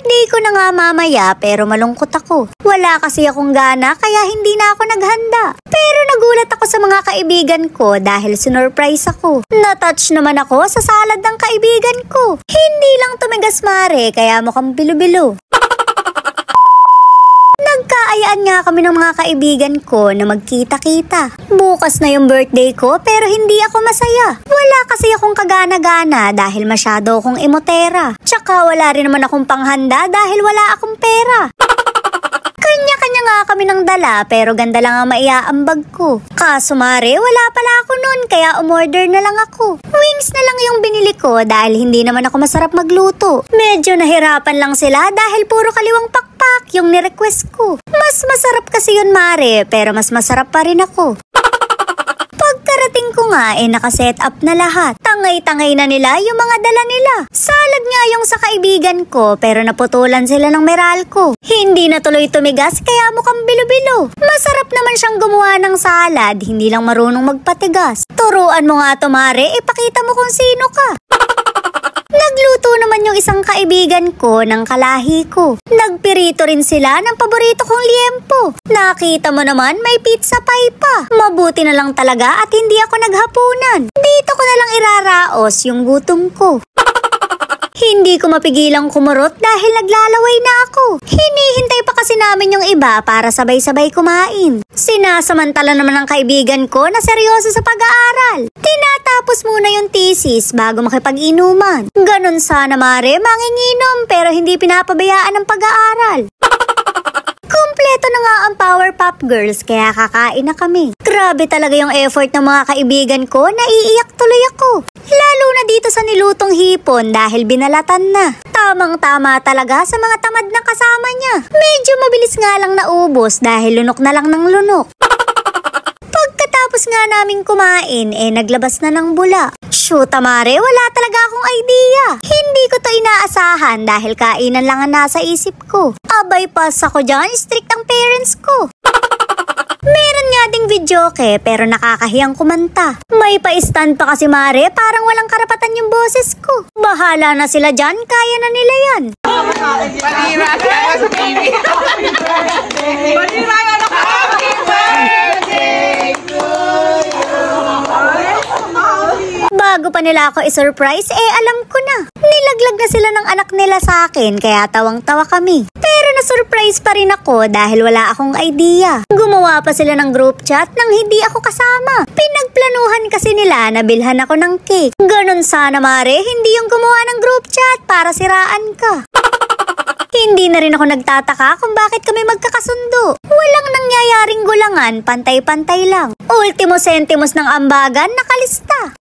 birthday ko na nga mamaya pero malungkot ako. Wala kasi akong gana kaya hindi na ako naghanda. Pero nagulat ako sa mga kaibigan ko dahil sinurprise ako. Natouch naman ako sa salad ng kaibigan ko. Hindi lang tumigas mare kaya mukhang bilo-bilo. Nagkaayaan nga kami ng mga kaibigan ko na magkita-kita. Bukas na yung birthday ko pero hindi ako masaya. Wala kasi akong kagana-gana dahil masyado akong emotera. Tsaka wala rin naman akong panghanda dahil wala akong pera. Kanya-kanya nga kami ng dala pero ganda lang ang maiaambag ko. Kaso mare, wala pala ako nun kaya umorder na lang ako. Wings na lang yung binili ko dahil hindi naman ako masarap magluto. Medyo nahirapan lang sila dahil puro kaliwang pakpak yung nirequest ko. Mas masarap kasi yun mare pero mas masarap pa rin ako. Pagkarating ko nga nakaset up na lahat. Tangay-tangay na nila yung mga dala nila. Salad nga yung sa kaibigan ko pero naputulan sila ng Meralco. Hindi na tuloy tumigas kaya mukhang bilo-bilo. Masarap naman siyang gumawa ng salad, hindi lang marunong magpatigas. Turuan mo nga to mare, ipakita mo kung sino ka. Nagluto naman yung isang kaibigan ko ng kalahi ko. Nagpirito rin sila ng paborito kong liempo. Nakita mo naman may pizza pie pa. Mabuti na lang talaga at hindi ako naghapunan. Dito ko na lang iraraos yung gutom ko. Hindi ko mapigilang kumurot dahil naglalaway na ako. Hinihintay pa kasi namin yung iba para sabay-sabay kumain. Sinasamantala naman ng kaibigan ko na seryoso sa pag-aaral. Tinatapos muna yung thesis bago makipag-inuman. Ganon sana mare, manginginom pero hindi pinapabayaan ng pag-aaral. Kumpleto na nga ang Powerpuff Girls kaya kakain na kami. Grabe talaga yung effort ng mga kaibigan ko, naiiyak tuloy ako. Lalo na dito sa nilutong hipon dahil binalatan na. Tamang-tama talaga sa mga tamad na kasama niya. Medyo mabilis nga lang naubos dahil lunok na lang ng lunok. Pagkatapos nga naming kumain, naglabas na ng bula. Shoot, mare, wala talaga akong idea. Hindi ko to inaasahan dahil kainan lang ang nasa isip ko. Abay pas ako dyan, strict ang parents ko. Meron nga ding videoke pero nakakahiyang kumanta. May pa-stand pa kasi mare, parang walang karapatan yung boses ko. Bahala na sila dyan, kaya na nila yan. Panira ka sa TV. Panira ka na happy birthday to you. Bago pa nila ako i-surprise, alam ko na. Nilaglag na sila ng anak nila sa akin kaya tawang-tawa kami. Pero na-surprise pa rin ako dahil wala akong idea. Gumawa pa sila ng group chat nang hindi ako kasama. Pinagplanuhan kasi nila na bilhan ako ng cake. Ganon sana mare, hindi yung gumawa ng group chat para siraan ka. Hindi na rin ako nagtataka kung bakit kami magkakasundo. Walang nangyayaring gulangan, pantay-pantay lang. Ultimo sentimos ng ambagan nakalista.